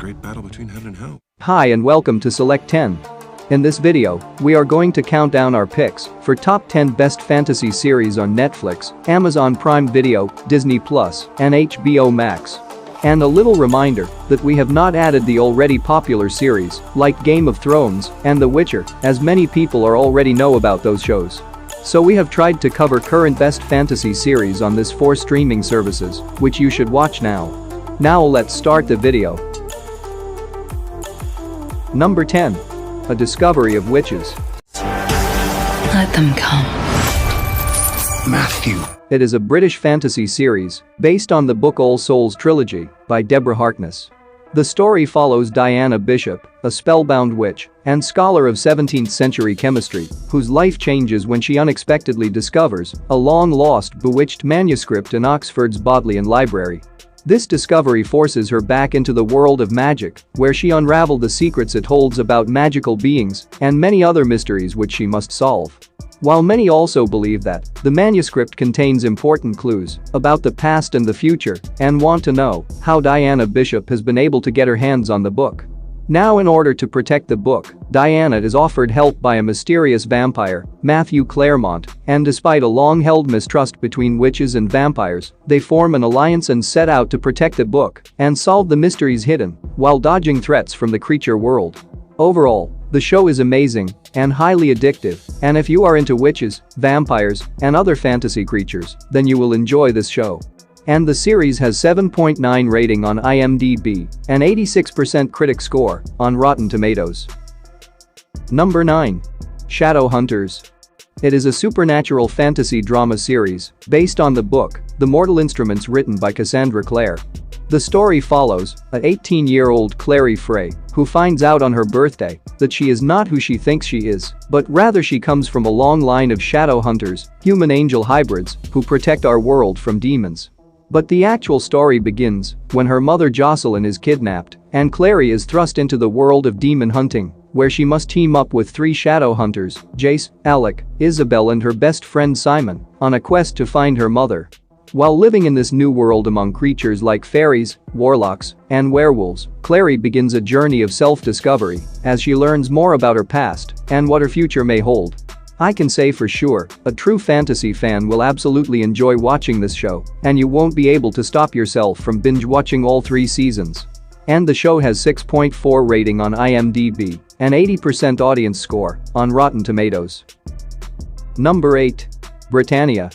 great battle between heaven and hell. Hi and welcome to Select 10. In this video, we are going to count down our picks for top 10 best fantasy series on Netflix, Amazon Prime Video, Disney+, and HBO Max. And a little reminder that we have not added the already popular series like Game of Thrones and The Witcher, as many people already know about those shows. So we have tried to cover current best fantasy series on these 4 streaming services, which you should watch now. Now let's start the video. Number 10. A Discovery of Witches. Let them come. Matthew. It is a British fantasy series based on the book All Souls trilogy by Deborah Harkness. The story follows Diana Bishop, a spellbound witch and scholar of 17th century chemistry, whose life changes when she unexpectedly discovers a long-lost bewitched manuscript in Oxford's Bodleian Library. This discovery forces her back into the world of magic, where she unravels the secrets it holds about magical beings and many other mysteries which she must solve. While many also believe that the manuscript contains important clues about the past and the future and want to know how Diana Bishop has been able to get her hands on the book. Now, in order to protect the book, Diana is offered help by a mysterious vampire, Matthew Claremont, and despite a long-held mistrust between witches and vampires, they form an alliance and set out to protect the book and solve the mysteries hidden while dodging threats from the creature world. Overall, the show is amazing and highly addictive, and if you are into witches, vampires, and other fantasy creatures, then you will enjoy this show. And the series has 7.9 rating on IMDb and 86% critic score on Rotten Tomatoes. Number 9. Shadowhunters. It is a supernatural fantasy drama series based on the book The Mortal Instruments written by Cassandra Clare. The story follows an 18-year-old Clary Frey who finds out on her birthday that she is not who she thinks she is, but rather she comes from a long line of shadow hunters, human-angel hybrids, who protect our world from demons. But the actual story begins when her mother Jocelyn is kidnapped and Clary is thrust into the world of demon hunting, where she must team up with 3 shadow hunters, Jace, Alec, Isabel and her best friend Simon, on a quest to find her mother. While living in this new world among creatures like fairies, warlocks, and werewolves, Clary begins a journey of self-discovery as she learns more about her past and what her future may hold. I can say for sure, a true fantasy fan will absolutely enjoy watching this show, and you won't be able to stop yourself from binge-watching all 3 seasons. And the show has 6.4 rating on IMDb and 80% audience score on Rotten Tomatoes. Number 8. Britannia.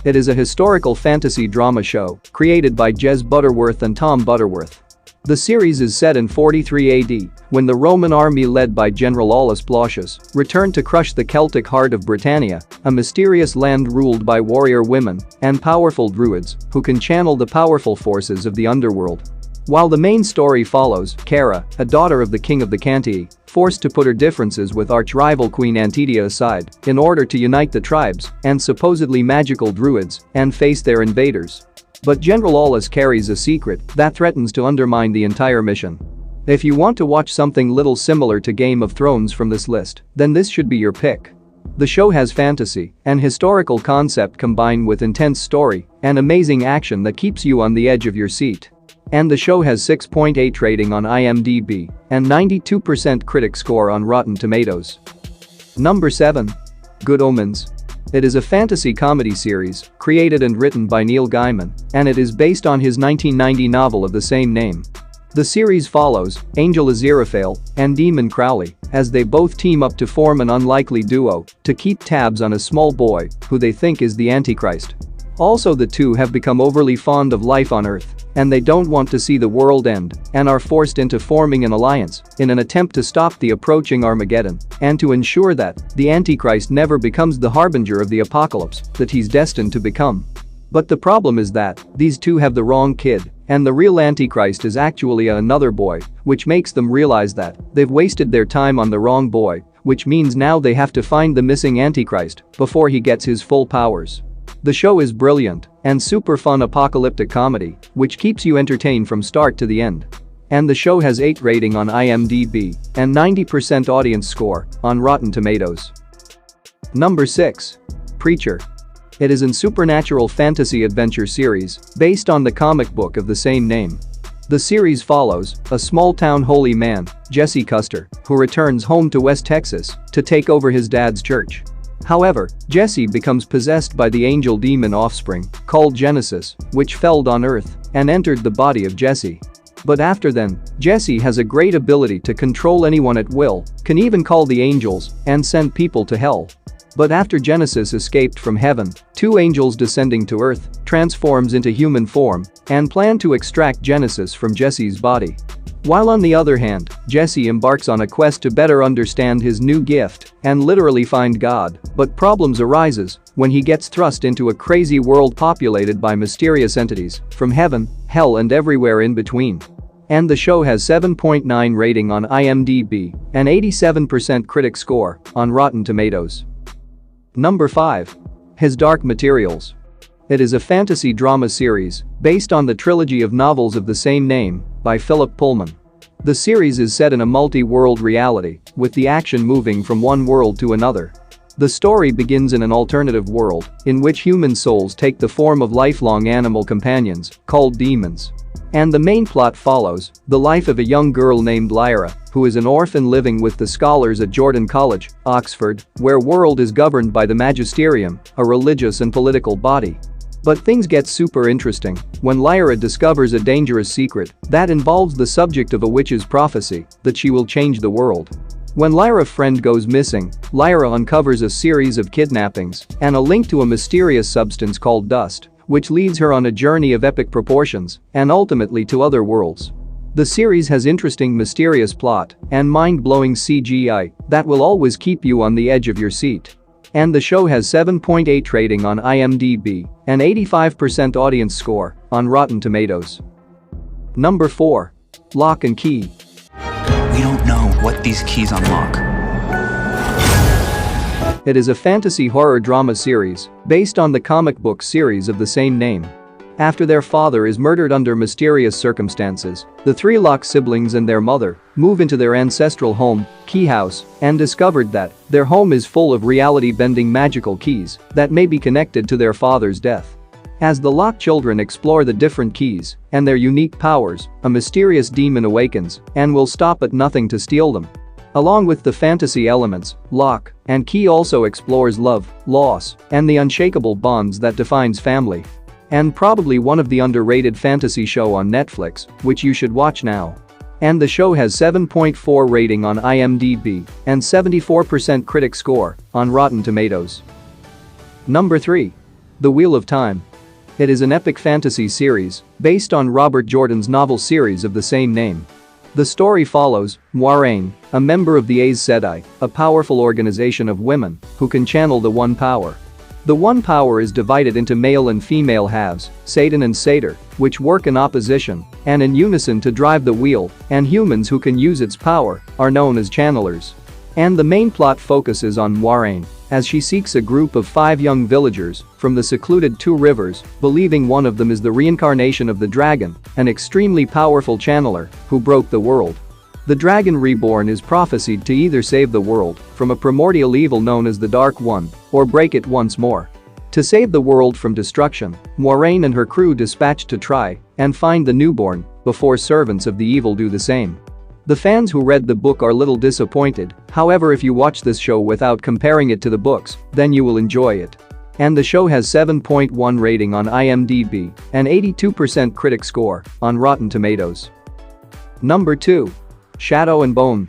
It is a historical fantasy drama show created by Jez Butterworth and Tom Butterworth. The series is set in 43 AD, when the Roman army led by General Aulus Plautius returned to crush the Celtic heart of Britannia, a mysterious land ruled by warrior women and powerful druids who can channel the powerful forces of the underworld. While the main story follows Cara, a daughter of the king of the Cantii, forced to put her differences with arch-rival Queen Antidia aside in order to unite the tribes and supposedly magical druids and face their invaders. But General Aulus carries a secret that threatens to undermine the entire mission. If you want to watch something little similar to Game of Thrones from this list, then this should be your pick. The show has fantasy and historical concept combined with intense story and amazing action that keeps you on the edge of your seat. And the show has 6.8 rating on IMDb and 92% critic score on Rotten Tomatoes. Number 7. Good Omens. It is a fantasy comedy series created and written by Neil Gaiman, and it is based on his 1990 novel of the same name. The series follows Angel Aziraphale and Demon Crowley as they both team up to form an unlikely duo to keep tabs on a small boy who they think is the Antichrist. Also, the two have become overly fond of life on Earth, and they don't want to see the world end and are forced into forming an alliance in an attempt to stop the approaching Armageddon and to ensure that the Antichrist never becomes the harbinger of the apocalypse that he's destined to become. But the problem is that these two have the wrong kid, and the real Antichrist is actually another boy, which makes them realize that they've wasted their time on the wrong boy, which means now they have to find the missing Antichrist before he gets his full powers. The show is brilliant and super fun apocalyptic comedy, which keeps you entertained from start to the end. And the show has 8 rating on IMDb and 90% audience score on Rotten Tomatoes. Number 6. Preacher. It is a supernatural fantasy adventure series based on the comic book of the same name. The series follows a small-town holy man, Jesse Custer, who returns home to West Texas to take over his dad's church. However, Jesse becomes possessed by the angel demon offspring, called Genesis, which fell on Earth and entered the body of Jesse. But after then, Jesse has a great ability to control anyone at will, can even call the angels and send people to hell. But after Genesis escaped from heaven, two angels descending to Earth transforms into human form and plan to extract Genesis from Jesse's body. While on the other hand, Jesse embarks on a quest to better understand his new gift and literally find God, but problems arises when he gets thrust into a crazy world populated by mysterious entities from heaven, hell and everywhere in between. And the show has 7.9 rating on IMDb and 87% critic score on Rotten Tomatoes. Number 5. His Dark Materials. It is a fantasy drama series based on the trilogy of novels of the same name by Philip Pullman. The series is set in a multi-world reality, with the action moving from one world to another. The story begins in an alternative world in which human souls take the form of lifelong animal companions called demons. And the main plot follows the life of a young girl named Lyra, who is an orphan living with the scholars at Jordan College, Oxford, where world is governed by the magisterium, a religious and political body. But things get super interesting when Lyra discovers a dangerous secret that involves the subject of a witch's prophecy that she will change the world. When Lyra's friend goes missing, Lyra uncovers a series of kidnappings and a link to a mysterious substance called dust, which leads her on a journey of epic proportions and ultimately to other worlds. The series has interesting mysterious plot and mind-blowing CGI that will always keep you on the edge of your seat. And the show has 7.8 rating on IMDb and 85% audience score on Rotten Tomatoes. Number 4. Lock and Key. We don't know what these keys unlock. It is a fantasy horror drama series based on the comic book series of the same name. After their father is murdered under mysterious circumstances, the three Locke siblings and their mother move into their ancestral home, Key House, and discovered that their home is full of reality-bending magical keys that may be connected to their father's death. As the Locke children explore the different keys and their unique powers, a mysterious demon awakens and will stop at nothing to steal them. Along with the fantasy elements, Lock and Key also explores love, loss, and the unshakable bonds that defines family. And probably one of the underrated fantasy show on Netflix, which you should watch now. And the show has 7.4 rating on IMDb and 74% critic score on Rotten Tomatoes. Number 3. The Wheel of Time. It is an epic fantasy series based on Robert Jordan's novel series of the same name. The story follows Moiraine, a member of the Aes Sedai, a powerful organization of women who can channel the One Power. The One Power is divided into male and female halves, Satan and Satyr, which work in opposition and in unison to drive the wheel, and humans who can use its power are known as channelers. And the main plot focuses on Moiraine as she seeks a group of 5 young villagers from the secluded Two Rivers, believing one of them is the reincarnation of the dragon, an extremely powerful channeler who broke the world. The dragon reborn is prophesied to either save the world from a primordial evil known as the Dark One or break it once more. To save the world from destruction, Moiraine and her crew dispatched to try and find the newborn before servants of the evil do the same. The fans who read the book are little disappointed, however if you watch this show without comparing it to the books, then you will enjoy it. And the show has 7.1 rating on IMDb and 82% critic score on Rotten Tomatoes. Number 2. Shadow and Bone.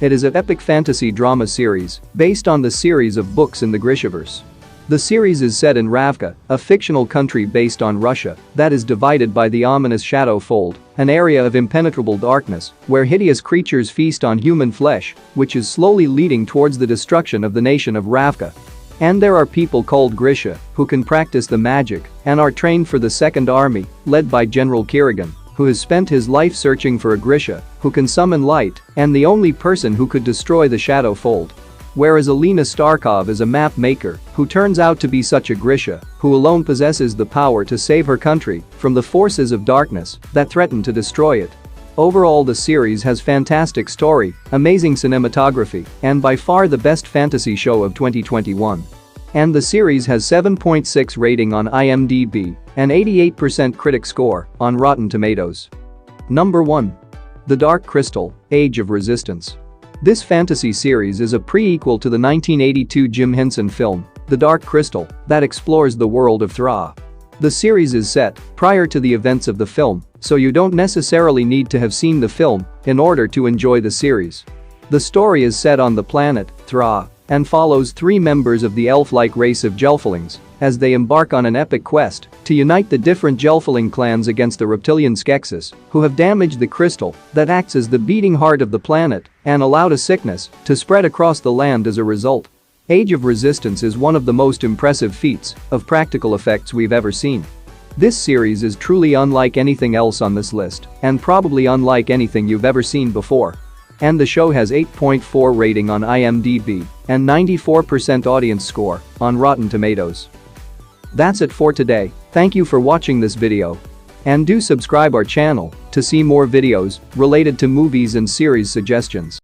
It is an epic fantasy drama series based on the series of books in the Grishaverse. The series is set in Ravka, a fictional country based on Russia that is divided by the ominous Shadow Fold, an area of impenetrable darkness where hideous creatures feast on human flesh, which is slowly leading towards the destruction of the nation of Ravka. And there are people called Grisha who can practice the magic and are trained for the Second Army, led by General Kirigan, who has spent his life searching for a Grisha who can summon light and the only person who could destroy the Shadow Fold. Whereas Alina Starkov is a map maker who turns out to be such a Grisha who alone possesses the power to save her country from the forces of darkness that threaten to destroy it. Overall, the series has fantastic story, amazing cinematography, and by far the best fantasy show of 2021. And the series has 7.6 rating on IMDb and 88% critic score on Rotten Tomatoes. Number 1. The Dark Crystal: Age of Resistance. This fantasy series is a prequel to the 1982 Jim Henson film, The Dark Crystal, that explores the world of Thra. The series is set prior to the events of the film, so you don't necessarily need to have seen the film in order to enjoy the series. The story is set on the planet Thra and follows 3 members of the elf-like race of Gelflings as they embark on an epic quest to unite the different Gelfling clans against the reptilian Skeksis, who have damaged the crystal that acts as the beating heart of the planet and allowed a sickness to spread across the land as a result. Age of Resistance is one of the most impressive feats of practical effects we've ever seen. This series is truly unlike anything else on this list and probably unlike anything you've ever seen before. And the show has 8.4 rating on IMDb and 94% audience score on Rotten Tomatoes. That's it for today. Thank you for watching this video. And do subscribe our channel to see more videos related to movies and series suggestions.